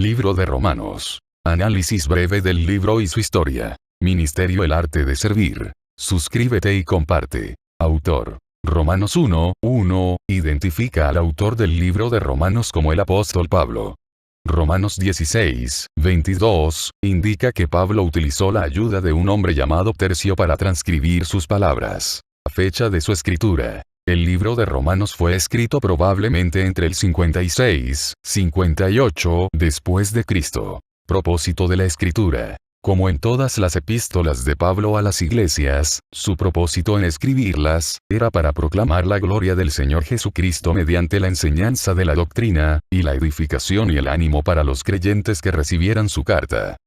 Libro de Romanos. Análisis breve del libro y su historia. Ministerio El arte de servir. Suscríbete y comparte. Autor. Romanos 1:1, identifica al autor del libro de Romanos como el apóstol Pablo. Romanos 16:22, indica que Pablo utilizó la ayuda de un hombre llamado Tercio para transcribir sus palabras. La fecha de su escritura. El libro de Romanos fue escrito probablemente entre el 56-58 después de Cristo. Propósito de la escritura. Como en todas las epístolas de Pablo a las iglesias, su propósito en escribirlas era para proclamar la gloria del Señor Jesucristo mediante la enseñanza de la doctrina, y la edificación y el ánimo para los creyentes que recibieran su carta.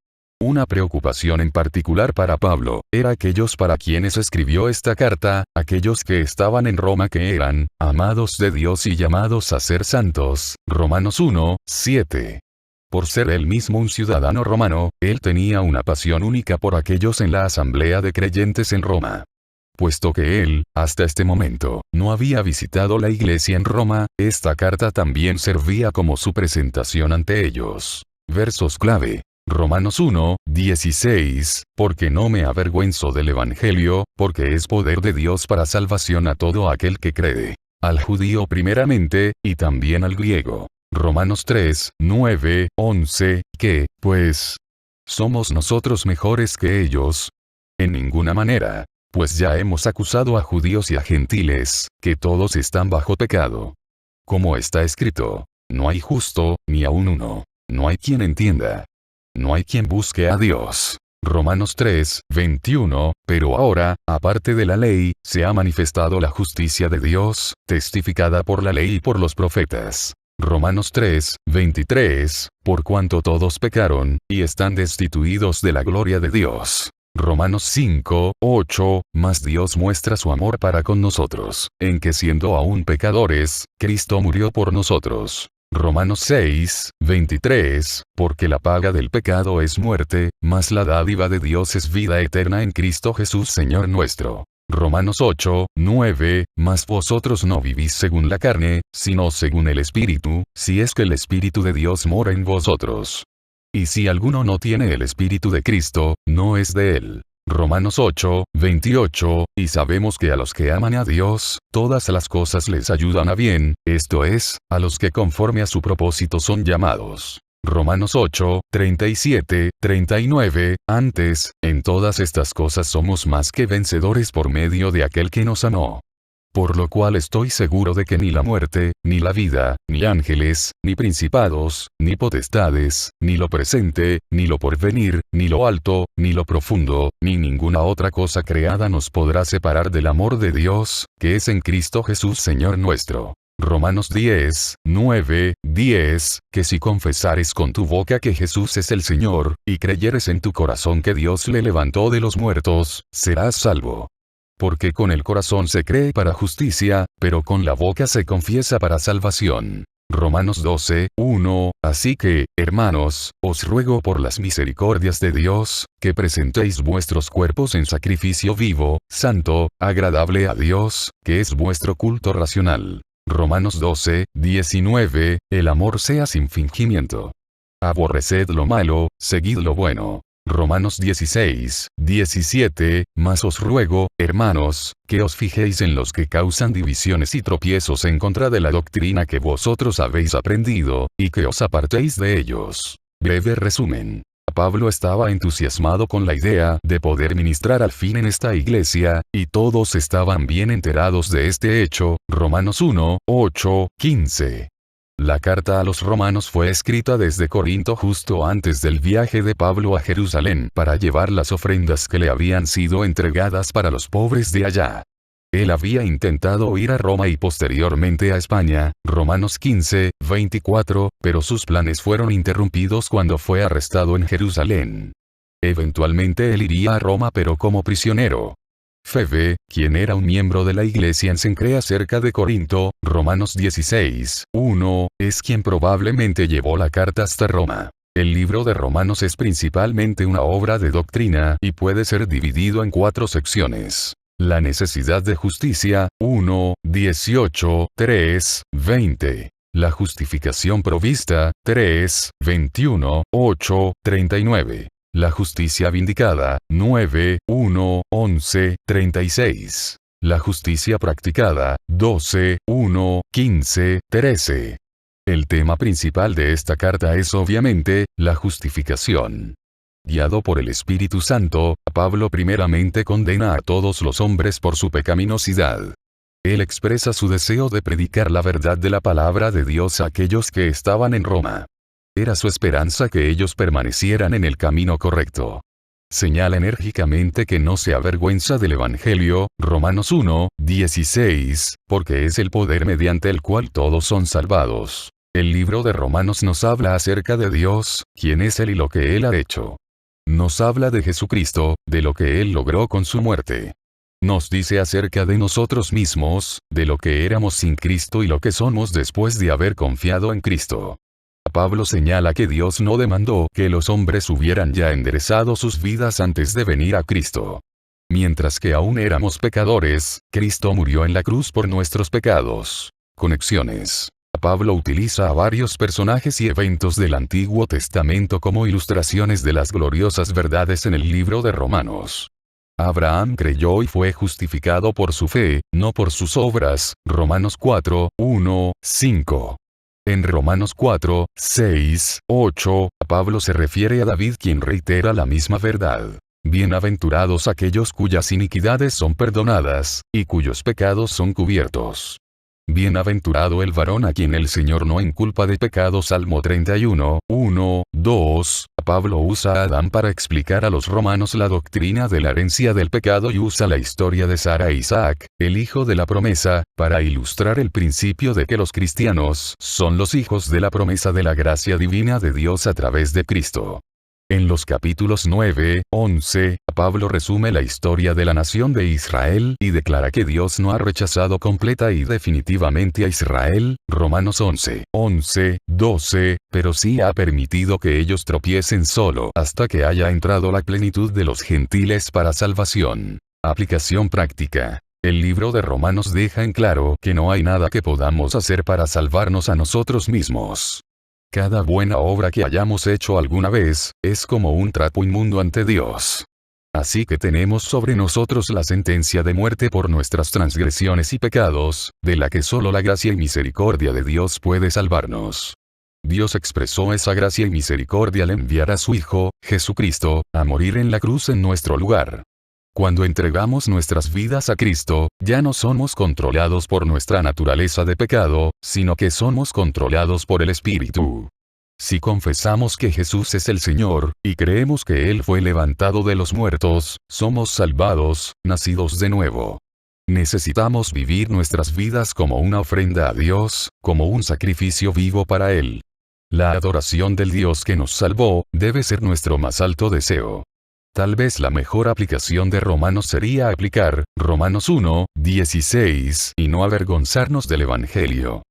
Una preocupación en particular para Pablo era aquellos para quienes escribió esta carta, aquellos que estaban en Roma que eran amados de Dios y llamados a ser santos. Romanos 1:7. Por ser él mismo un ciudadano romano, él tenía una pasión única por aquellos en la asamblea de creyentes en Roma. Puesto que él, hasta este momento, no había visitado la iglesia en Roma, esta carta también servía como su presentación ante ellos. Versos clave. Romanos 1:16, porque no me avergüenzo del Evangelio, porque es poder de Dios para salvación a todo aquel que cree. Al judío primeramente, y también al griego. Romanos 3:9-11, ¿qué, pues? ¿Somos nosotros mejores que ellos? En ninguna manera. Pues ya hemos acusado a judíos y a gentiles, que todos están bajo pecado. Como está escrito, no hay justo, ni aun uno. No hay quien entienda. No hay quien busque a Dios. Romanos 3:21, pero ahora, aparte de la ley, se ha manifestado la justicia de Dios, testificada por la ley y por los profetas. Romanos 3:23, por cuanto todos pecaron, y están destituidos de la gloria de Dios. Romanos 5:8, mas Dios muestra su amor para con nosotros, en que siendo aún pecadores, Cristo murió por nosotros. Romanos 6:23, porque la paga del pecado es muerte, mas la dádiva de Dios es vida eterna en Cristo Jesús Señor nuestro. Romanos 8:9, mas vosotros no vivís según la carne, sino según el Espíritu, si es que el Espíritu de Dios mora en vosotros. Y si alguno no tiene el Espíritu de Cristo, no es de él. Romanos 8:28, y sabemos que a los que aman a Dios, todas las cosas les ayudan a bien, esto es, a los que conforme a su propósito son llamados. Romanos 8:37-39, antes, en todas estas cosas somos más que vencedores por medio de aquel que nos amó. Por lo cual estoy seguro de que ni la muerte, ni la vida, ni ángeles, ni principados, ni potestades, ni lo presente, ni lo porvenir, ni lo alto, ni lo profundo, ni ninguna otra cosa creada nos podrá separar del amor de Dios, que es en Cristo Jesús Señor nuestro. Romanos 10:9-10, que si confesares con tu boca que Jesús es el Señor, y creyeres en tu corazón que Dios le levantó de los muertos, serás salvo. Porque con el corazón se cree para justicia, pero con la boca se confiesa para salvación. Romanos 12:1, así que, hermanos, os ruego por las misericordias de Dios, que presentéis vuestros cuerpos en sacrificio vivo, santo, agradable a Dios, que es vuestro culto racional. Romanos 12:19, el amor sea sin fingimiento. Aborreced lo malo, seguid lo bueno. Romanos 16:17, mas os ruego, hermanos, que os fijéis en los que causan divisiones y tropiezos en contra de la doctrina que vosotros habéis aprendido, y que os apartéis de ellos. Breve resumen. Pablo estaba entusiasmado con la idea de poder ministrar al fin en esta iglesia, y todos estaban bien enterados de este hecho. Romanos 1:8-15. La carta a los romanos fue escrita desde Corinto justo antes del viaje de Pablo a Jerusalén para llevar las ofrendas que le habían sido entregadas para los pobres de allá. Él había intentado ir a Roma y posteriormente a España, Romanos 15:24, pero sus planes fueron interrumpidos cuando fue arrestado en Jerusalén. Eventualmente él iría a Roma pero como prisionero. Febe, quien era un miembro de la iglesia en Cencrea cerca de Corinto, Romanos 16:1, es quien probablemente llevó la carta hasta Roma. El libro de Romanos es principalmente una obra de doctrina y puede ser dividido en 4 secciones. La necesidad de justicia, 1, 18, 3, 20. La justificación provista, 3, 21, 8, 39. La justicia vindicada, 9, 1, 11, 36. La justicia practicada, 12, 1, 15, 13. El tema principal de esta carta es obviamente, la justificación. Guiado por el Espíritu Santo, Pablo primeramente condena a todos los hombres por su pecaminosidad. Él expresa su deseo de predicar la verdad de la palabra de Dios a aquellos que estaban en Roma. Era su esperanza que ellos permanecieran en el camino correcto. Señala enérgicamente que no se avergüenza del Evangelio, Romanos 1, 16, porque es el poder mediante el cual todos son salvados. El libro de Romanos nos habla acerca de Dios, quién es Él y lo que Él ha hecho. Nos habla de Jesucristo, de lo que Él logró con su muerte. Nos dice acerca de nosotros mismos, de lo que éramos sin Cristo y lo que somos después de haber confiado en Cristo. Pablo señala que Dios no demandó que los hombres hubieran ya enderezado sus vidas antes de venir a Cristo. Mientras que aún éramos pecadores, Cristo murió en la cruz por nuestros pecados. Conexiones. Pablo utiliza a varios personajes y eventos del Antiguo Testamento como ilustraciones de las gloriosas verdades en el libro de Romanos. Abraham creyó y fue justificado por su fe, no por sus obras, Romanos 4, 1, 5. En Romanos 4, 6, 8, Pablo se refiere a David quien reitera la misma verdad. Bienaventurados aquellos cuyas iniquidades son perdonadas, y cuyos pecados son cubiertos. Bienaventurado el varón a quien el Señor no inculpa de pecado. Salmo 31, 1, 2. Pablo usa a Adán para explicar a los romanos la doctrina de la herencia del pecado y usa la historia de Sara e Isaac, el hijo de la promesa, para ilustrar el principio de que los cristianos son los hijos de la promesa de la gracia divina de Dios a través de Cristo. En los capítulos 9, 11, Pablo resume la historia de la nación de Israel y declara que Dios no ha rechazado completa y definitivamente a Israel, Romanos 11, 11, 12, pero sí ha permitido que ellos tropiecen solo hasta que haya entrado la plenitud de los gentiles para salvación. Aplicación práctica. El libro de Romanos deja en claro que no hay nada que podamos hacer para salvarnos a nosotros mismos. Cada buena obra que hayamos hecho alguna vez, es como un trapo inmundo ante Dios. Así que tenemos sobre nosotros la sentencia de muerte por nuestras transgresiones y pecados, de la que solo la gracia y misericordia de Dios puede salvarnos. Dios expresó esa gracia y misericordia al enviar a su Hijo, Jesucristo, a morir en la cruz en nuestro lugar. Cuando entregamos nuestras vidas a Cristo, ya no somos controlados por nuestra naturaleza de pecado, sino que somos controlados por el Espíritu. Si confesamos que Jesús es el Señor, y creemos que Él fue levantado de los muertos, somos salvados, nacidos de nuevo. Necesitamos vivir nuestras vidas como una ofrenda a Dios, como un sacrificio vivo para Él. La adoración del Dios que nos salvó, debe ser nuestro más alto deseo. Tal vez la mejor aplicación de Romanos sería aplicar Romanos 1, 16 y no avergonzarnos del Evangelio.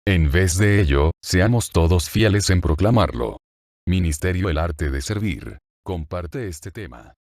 En vez de ello, seamos todos fieles en proclamarlo. Ministerio El Arte de Servir. Comparte este tema.